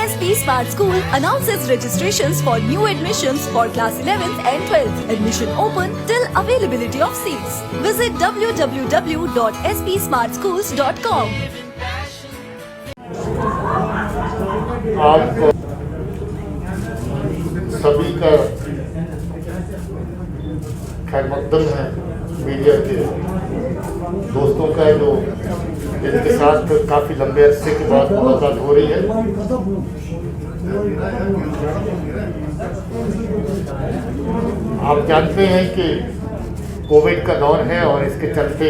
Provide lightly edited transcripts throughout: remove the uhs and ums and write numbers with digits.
SP Smart School announces registrations for new admissions for class 11th and 12th. Admission open till availability of seats. Visit www.spsmartschools.com. आप सभी का खैर मकदम है, media के दोस्तों का जो जिनके साथ काफ़ी लंबे अरसे के बाद मुलाकात हो रही है। आप जानते हैं कि कोविड का दौर है और इसके चलते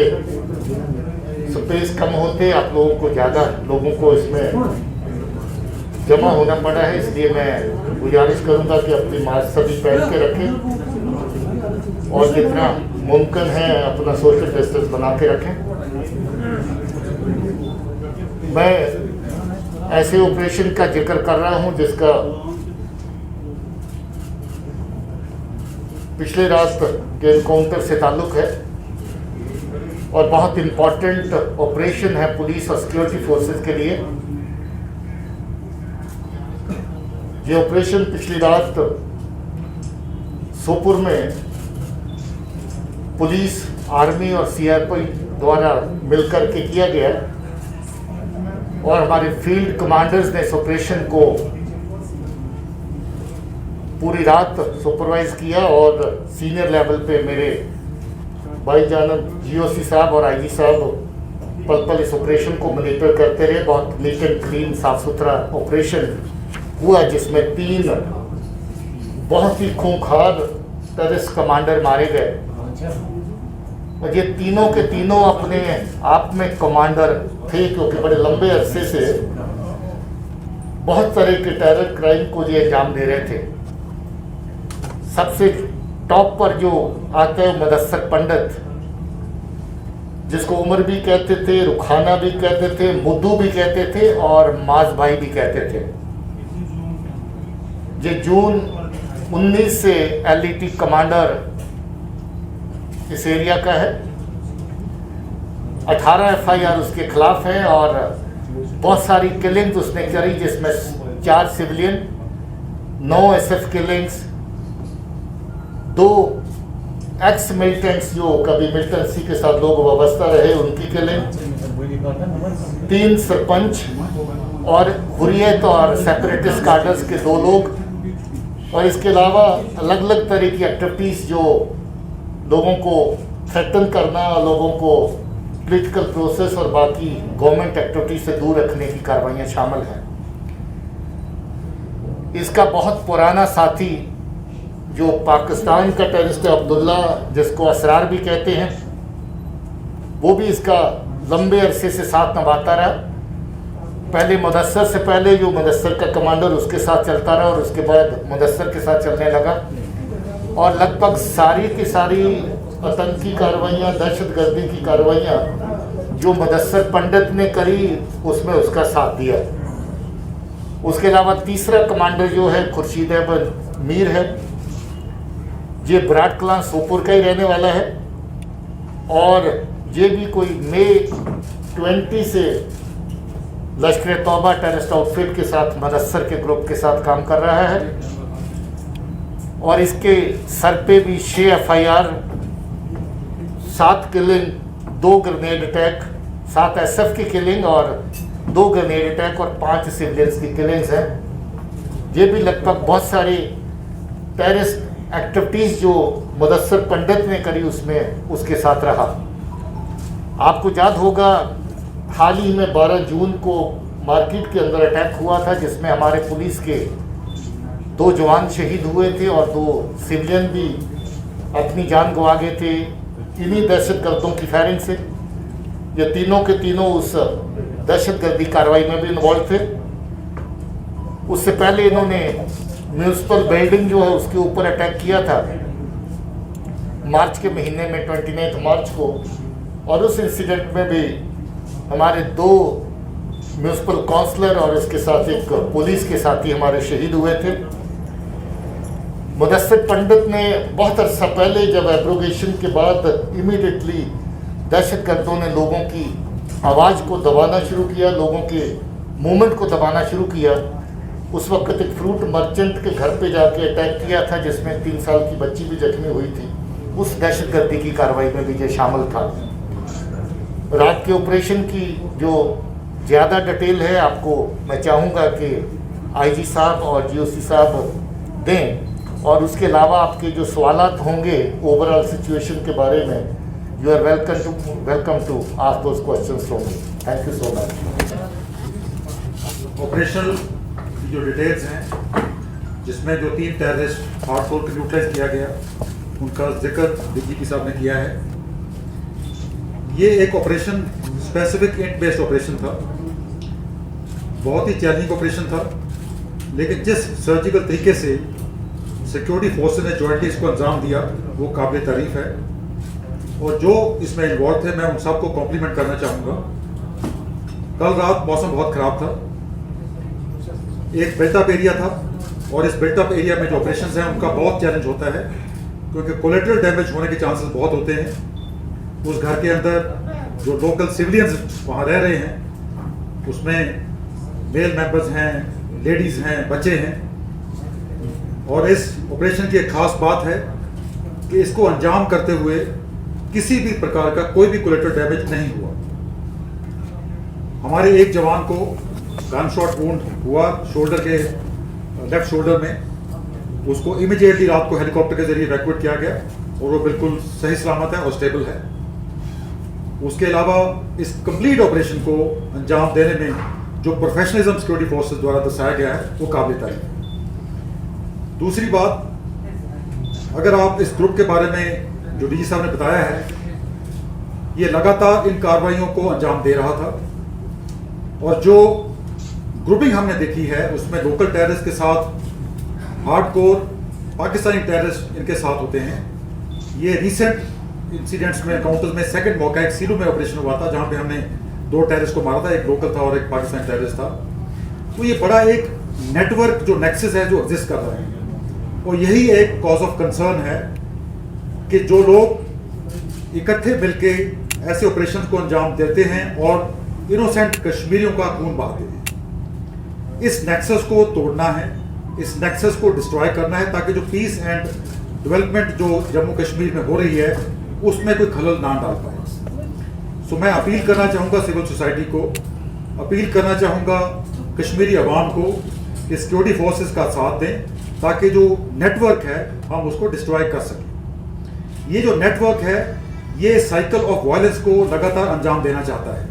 स्पेस कम होते आप लोगों को ज़्यादा लोगों को इसमें जमा होना पड़ा है, इसलिए मैं गुजारिश करूंगा कि अपनी मास्क सभी पहन के रखें और जितना मुमकिन है अपना सोशल डिस्टेंस बना के रखें। मैं ऐसे ऑपरेशन का जिक्र कर रहा हूं जिसका पिछले रात के एनकाउंटर से ताल्लुक है और बहुत इम्पोर्टेंट ऑपरेशन है पुलिस और सिक्योरिटी फोर्सेस के लिए। ये ऑपरेशन पिछली रात सोपुर में पुलिस, आर्मी और सीआरपी द्वारा मिलकर के किया गया और हमारे फील्ड कमांडर्स ने इस ऑपरेशन को पूरी रात सुपरवाइज किया और सीनियर लेवल पे मेरे भाईजान जीओसी साहब और आईजी साहब पल पल इस ऑपरेशन को मॉनिटर करते रहे। बहुत नीट एंड क्लीन साफ सुथरा ऑपरेशन हुआ जिसमें 3 बहुत ही खूंखार टेररिस्ट कमांडर मारे गए और ये तीनों के तीनों अपने आप में कमांडर थे क्योंकि बड़े लंबे अरसे से बहुत तरह के टेरर क्राइम को ये अंजाम दे रहे थे। सबसे टॉप पर जो आते हैं मुदस्सर पंडित, जिसको उमर भी कहते थे, रुखाना भी कहते थे, मुद्दू भी कहते थे और माज भाई भी कहते थे। ये जून 19 से एलईटी कमांडर इस एरिया का है। 18 FIR उसके खिलाफ है और बहुत सारी किलिंग्स उसने करी जिसमें 4 civilian, 9 SF killings, 2 x militants जो कभी मिलिटेंसी के साथ लोग वाबस्ता रहे उनकी किलिंग, 3 सरपंच और हुर्रियत और सेपरेटिस्ट कार्डर्स के 2 लोग और इसके अलावा अलग अलग तरह की एक्टिविटीज़ जो लोगों को थ्रेटन करना, लोगों को पॉलिटिकल प्रोसेस और बाकी गवर्नमेंट एक्टिविटी से दूर रखने की कार्रवाइयाँ शामिल हैं। इसका बहुत पुराना साथी जो पाकिस्तान का टेररिस्ट है अब्दुल्ला, जिसको असरार भी कहते हैं, वो भी इसका लंबे अरसे से साथ निभाता रहा। पहले मुदस्सर से पहले जो मुदस्सर का कमांडर उसके साथ चलता रहा और उसके बाद मुदस्सर के साथ चलने लगा और लगभग सारी की सारी आतंकी कार्रवाइयाँ, दहशतगर्दी की कार्रवाइयाँ जो मुदस्सर पंडित ने करी उसमें उसका साथ दिया। उसके अलावा तीसरा कमांडर जो है खुर्शीद अहमद मीर है, ये बराट कलां सोपुर का ही रहने वाला है और ये भी कोई मई 20 से लश्कर तौबा टेररिस्ट आउटफिट के साथ मुदस्सर के ग्रुप के साथ काम कर रहा है और इसके सर पे भी 6 FIR, 7 killing, 2 grenade attack, 7 SF की किलिंग और 2 ग्रेनेड अटैक और 5 सिविलियंस की किलिंग्स हैं। ये भी लगभग बहुत सारी टेररिस्ट एक्टिविटीज़ जो मुदस्सर पंडित ने करी उसमें उसके साथ रहा। आपको याद होगा हाल ही में 12 जून को मार्केट के अंदर अटैक हुआ था जिसमें हमारे पुलिस के 2 जवान शहीद हुए थे और 2 सिविलियन भी अपनी जान गंवा गए थे इन्हीं दहशतगर्दों की फायरिंग से। ये तीनों के तीनों उस दहशतगर्दी कार्रवाई में भी इन्वॉल्व थे। उससे पहले इन्होंने म्यूनिसिपल बिल्डिंग जो है उसके ऊपर अटैक किया था मार्च के महीने में 29 मार्च को और उस इंसिडेंट में भी हमारे 2 म्यूनिसिपल काउंसलर और इसके साथ एक पुलिस के साथी हमारे शहीद हुए थे। मुदस्सर पंडित ने बहुत अर्सा पहले जब एब्रोगेशन के बाद इमीडिएटली दहशतगर्दों ने लोगों की आवाज़ को दबाना शुरू किया, लोगों के मूवमेंट को दबाना शुरू किया उस वक्त एक फ्रूट मर्चेंट के घर पे जाके अटैक किया था, जिसमें 3 साल की बच्ची भी जख्मी हुई थी। उस दहशतगर्दी की कार्रवाई में भी ये शामिल था। रात के ऑपरेशन की जो ज़्यादा डिटेल है आपको मैं चाहूँगा कि आईजी साहब और जीओसी साहब दें, और उसके अलावा आपके जो सवालात होंगे ओवरऑल सिचुएशन के बारे में, you are welcome to ask those questions from me. Thank you so much. Operational की जो डिटेल्स हैं, जिसमें जो 3 टेररिस्ट हार्डकोर को न्यूट्रलाइज किया गया, उनका जिक्र डीजीपी साहब ने किया है। ये एक operation specific int based operation था, बहुत ही चैलेंजिंग ऑपरेशन था, लेकिन जिस सर्जिकल तरीके से सिक्योरिटी फोर्सेस ने जॉइंटली इसको अंजाम दिया वो काबिल तारीफ है। और जो इसमें इन्वॉल्व थे, मैं उन सबको कॉम्प्लीमेंट करना चाहूँगा। कल रात मौसम बहुत ख़राब था, एक बिल्टअप एरिया था, और इस बिल्टअप एरिया में जो ऑपरेशन हैं उनका बहुत चैलेंज होता है, क्योंकि कोलेटरल डैमेज होने के चांसेस बहुत होते हैं। उस घर के अंदर जो लोकल सिविलियंस वहाँ रह रहे हैं, उसमें मेल मेंबर्स हैं, लेडीज़ हैं, बच्चे हैं। और इस ऑपरेशन की एक खास बात है कि इसको अंजाम करते हुए किसी भी प्रकार का कोई भी कोलेटरल डैमेज नहीं हुआ। हमारे एक जवान को गन शॉट वुंड हुआ शोल्डर के लेफ्ट शोल्डर में, उसको इमीडिएटली रात को हेलीकॉप्टर के जरिए इवैक्यूएट किया गया और वो बिल्कुल सही सलामत है और स्टेबल है। उसके अलावा इस कंप्लीट ऑपरेशन को अंजाम देने में जो प्रोफेशनलिज्म सिक्योरिटी फोर्सेस द्वारा दर्शाया गया है वो काबिल तारीफ है। दूसरी बात, अगर आप इस ग्रुप के बारे में जो डीजी साहब ने बताया है, ये लगातार इन कार्रवाइयों को अंजाम दे रहा था, और जो ग्रुपिंग हमने देखी है उसमें लोकल टेररिस्ट के साथ हार्डकोर पाकिस्तानी टेररिस्ट इनके साथ होते हैं। ये रिसेंट इंसिडेंट्स में काउंटर्स में सेकंड मौका एक सीलू में ऑपरेशन हुआ था, जहां पे हमने 2 टेररिस्ट को मारा था, एक लोकल था और एक पाकिस्तानी टेररिस्ट था। तो ये बड़ा एक नेटवर्क जो नेक्सस है जो एग्जिस्ट कर रहा है, और यही एक कॉज ऑफ कंसर्न है कि जो लोग इकट्ठे मिलके ऐसे ऑपरेशन को अंजाम देते हैं और इनोसेंट कश्मीरियों का खून बहाते हैं। इस नेक्सस को तोड़ना है, इस नेक्सस को डिस्ट्रॉय करना है, ताकि जो पीस एंड डेवलपमेंट जो जम्मू कश्मीर में हो रही है उसमें कोई खलल ना डाल पाए। सो मैं अपील करना चाहूँगा सिविल सोसाइटी को, अपील करना चाहूँगा कश्मीरी अवाम को कि सिक्योरिटी फोर्सेस का साथ दें, ताकि जो नेटवर्क है हम उसको डिस्ट्रॉय कर सकें। ये जो नेटवर्क है ये साइकिल ऑफ वायलेंस को लगातार अंजाम देना चाहता है।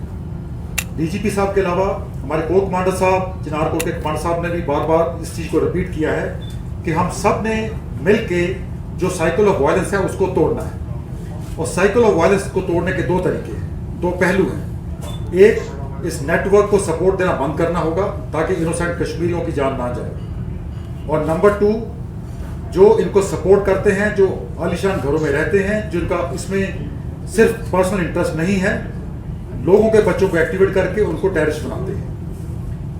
डीजीपी साहब के अलावा हमारे कोर कमांडर साहब, चिनारकोट के कमांडर साहब ने भी बार बार इस चीज़ को रिपीट किया है कि हम सब ने मिल के जो साइकिल ऑफ वायलेंस है उसको तोड़ना है। और साइकिल ऑफ वायलेंस को तोड़ने के 2 तरीके हैं, 2 पहलू हैं। एक, इस नेटवर्क को सपोर्ट देना बंद करना होगा ताकि इनोसेंट कश्मीरियों की जान ना जाए, और नंबर 2, जो इनको सपोर्ट करते हैं, जो आलीशान घरों में रहते हैं, जिनका इसमें सिर्फ पर्सनल इंटरेस्ट नहीं है, लोगों के बच्चों को एक्टिवेट करके उनको टेररिस्ट बनाते हैं।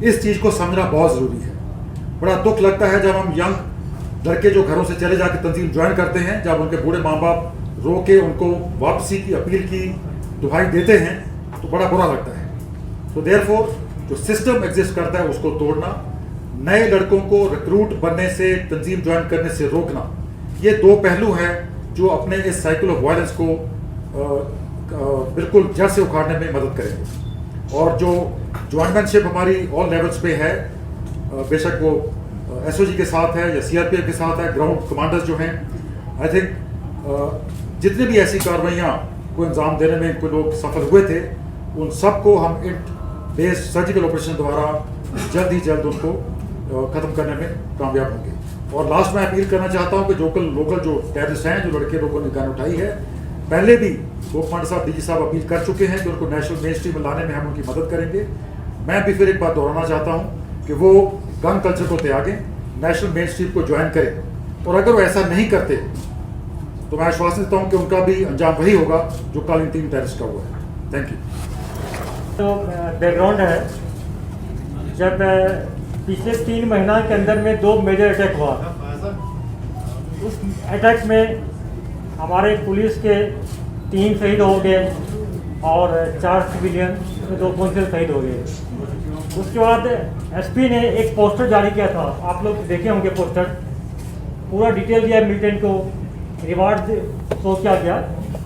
इस चीज़ को समझना बहुत ज़रूरी है। बड़ा दुख लगता है जब हम यंग लड़के जो घरों से चले जाके तंजीम ज्वाइन करते हैं, जब उनके बूढ़े माँ बाप रो के उनको वापसी की अपील की दुहाई देते हैं तो बड़ा बुरा लगता है। तो देयरफॉर जो सिस्टम एग्जिस्ट करता है उसको तोड़ना, नए लड़कों को रिक्रूट बनने से, तंजीम ज्वाइन करने से रोकना, ये 2 पहलू हैं जो अपने इस साइकिल ऑफ वायलेंस को बिल्कुल जड़ से उखाड़ने में मदद करेंगे। और जो ज्वाइनमैनशिप हमारी ऑल लेवल्स पे है, बेशक वो एसओजी के साथ है या सीआरपीएफ के साथ है, ग्राउंड कमांडर्स जो हैं, आई थिंक जितने भी ऐसी कार्रवाइयाँ को अंजाम देने में कोई लोग सफल हुए थे, उन सबको हम इंट बेस्ड सर्जिकल ऑपरेशन द्वारा जल्द ही जल्द उनको ख़त्म करने में कामयाब होंगे। और लास्ट में अपील करना चाहता हूँ कि लोकल जो टेररिस्ट हैं, जो लड़के लोगों ने गन उठाई है, पहले भी कमांडर साहब, डीजी साहब अपील कर चुके हैं कि उनको नेशनल मेन स्ट्रीम में लाने में हम उनकी मदद करेंगे। मैं भी फिर एक बात दोहराना चाहता हूँ कि वो गन कल्चर को त्यागें, नेशनल मेन स्ट्रीम को ज्वाइन करें, और अगर वो ऐसा नहीं करते तो मैं आश्वासन देता हूँ कि उनका भी अंजाम वही होगा जो कल इन 3 टेररिस्ट का हुआ है। Thank you. तो बैकग्राउंड है, जब पिछले 3 महीना के अंदर में 2 मेजर अटैक हुआ, उस अटैक में हमारे पुलिस के 3 शहीद हो गए और 4 सिविलियन, 2 कांस्टेबल शहीद हो गए। उसके बाद एसपी ने एक पोस्टर जारी किया था, आप लोग देखे होंगे पोस्टर, पूरा डिटेल दिया मिलिटेंट को, रिवार्ड शो किया गया।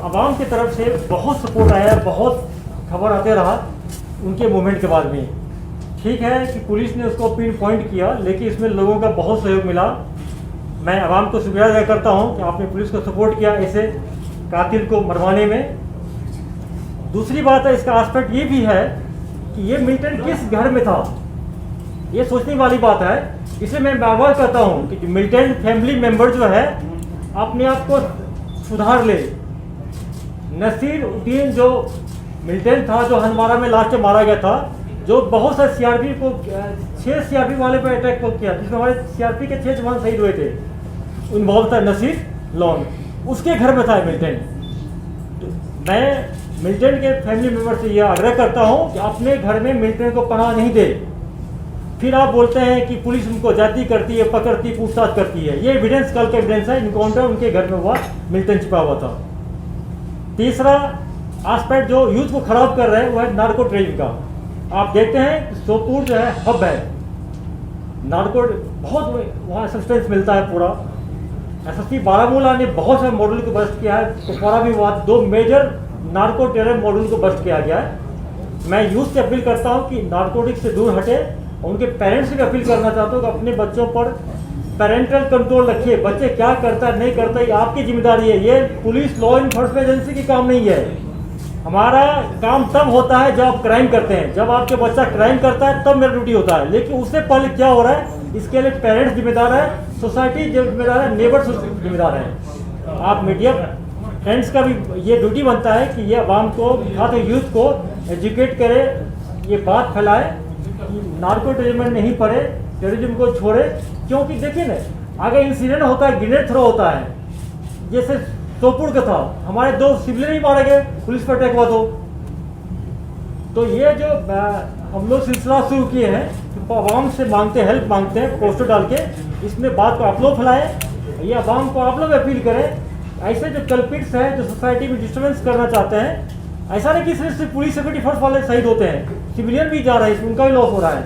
आवाम की तरफ से बहुत सपोर्ट आया, बहुत खबर आते रहा उनके मूवमेंट के बाद में। ठीक है कि पुलिस ने उसको पिन पॉइंट किया, लेकिन इसमें लोगों का बहुत सहयोग मिला। मैं आवाम को शुक्रिया अदा करता हूं कि आपने पुलिस को सपोर्ट किया ऐसे कातिल को मरवाने में। दूसरी बात है, इसका एस्पेक्ट ये भी है कि ये मिलिटेंट किस घर में था, ये सोचने वाली बात है। इसलिए मैं बार बार कहता हूँ कि मिलिटेंट फैमिली मेंबर जो है अपने आप को सुधार ले। नसीर उद्दीन जो मिलिटेंट था, जो हंदवाड़ा में लास्ट में मारा गया था, जो बहुत सारे सीआरपी को 6 सीआरपी वाले पर अटैक को किया, जिसमें हमारे सीआरपी के 6 जवान शहीद हुए थे, इन्वॉल्व था नसीर लॉन, उसके घर में था मिलिटेंट। मैं मिलिटेंट के फैमिली मेंबर से यह आग्रह करता हूं कि अपने घर में मिलिटेंट को पनाह नहीं दे। फिर आप बोलते हैं कि पुलिस उनको जाती करती है, पकड़ती, पूछताछ करती है। ये एविडेंस, कल का एविडेंस है, इनकाउंटर उनके घर में हुआ, मिलिटेंट छिपा हुआ था। तीसरा एस्पेक्ट जो यूथ को खराब कर रहे हैं वो है नार्को ट्रेडिंग का। आप देखते हैं सोपूर जो है हब है, नार्को बहुत वहाँ सब्सटेंस मिलता है पूरा। एसएसपी बारामूला ने बहुत सारे मॉडल को बस्ट किया है, कुपवाड़ा भी हुआ, 2 मेजर नार्को टेरर मॉडल को बस्ट किया गया है। मैं यूथ से अपील करता हूँ कि नार्कोटिक्स से दूर हटे, और उनके पेरेंट्स से भी अपील करना चाहता हूँ कि अपने बच्चों पर पेरेंटल कंट्रोल रखिए। बच्चे क्या करता है नहीं करता ये आपकी जिम्मेदारी है, ये पुलिस लॉ इन्फोर्समेंट एजेंसी की काम नहीं है। हमारा काम तब होता है जब आप क्राइम करते हैं, जब आपके बच्चा क्राइम करता है तब मेरा ड्यूटी होता है। लेकिन उससे पहले क्या हो रहा है, इसके लिए पेरेंट्स जिम्मेदार है, सोसाइटी जिम्मेदार है, नेबर्स जिम्मेदार है। आप मीडिया फ्रेंड्स का भी ये ड्यूटी बनता है कि ये आवाम को, खास यूथ को एजुकेट करे, ये बात फैलाए कि नार्को टेररिज्म में नहीं पड़े, टेररिज्म को छोड़े। क्योंकि देखिए ना, अगर इंसिडेंट होता है, ग्रेनेड थ्रो होता है, जैसे सोपुर का था, हमारे 2 सिविलियन ही मारे गए, पुलिस पर अटैक हुआ तो ये जो हम लोग सिलसिला शुरू किए हैं कि आवाम से मांगते हैं, हेल्प मांगते हैं, पोस्टर डाल के, इसमें बात को आप लोग फैलाएं, ये आवाम को आप लोग अपील करें। ऐसे जो कल्पिट्स हैं, जो सोसाइटी में डिस्टर्बेंस करना चाहते हैं, ऐसा नहीं कि सिर्फ पुलिस सिक्योरिटी फोर्स वाले शहीद होते हैं, सिविलियन भी जा रहे हैं, इसमें उनका भी लॉस हो रहा है।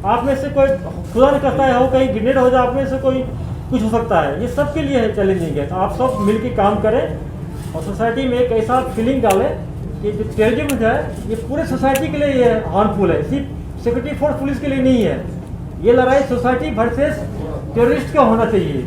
आप में से कोई खुदा न करता है, हो कहीं ग्रेनेड हो जाए, आप में से कोई कुछ हो सकता है। ये सबके लिए चैलेंजिंग है, तो आप सब मिलकर काम करें और सोसाइटी में एक ऐसा फीलिंग डालें कि जो टेररिज्म है ये पूरे सोसाइटी के लिए ये हार्मफुल है, सिर्फ सिक्योरिटी फोर्स पुलिस के लिए नहीं है। ये लड़ाई सोसाइटी वर्सेस टेररिस्ट का होना चाहिए।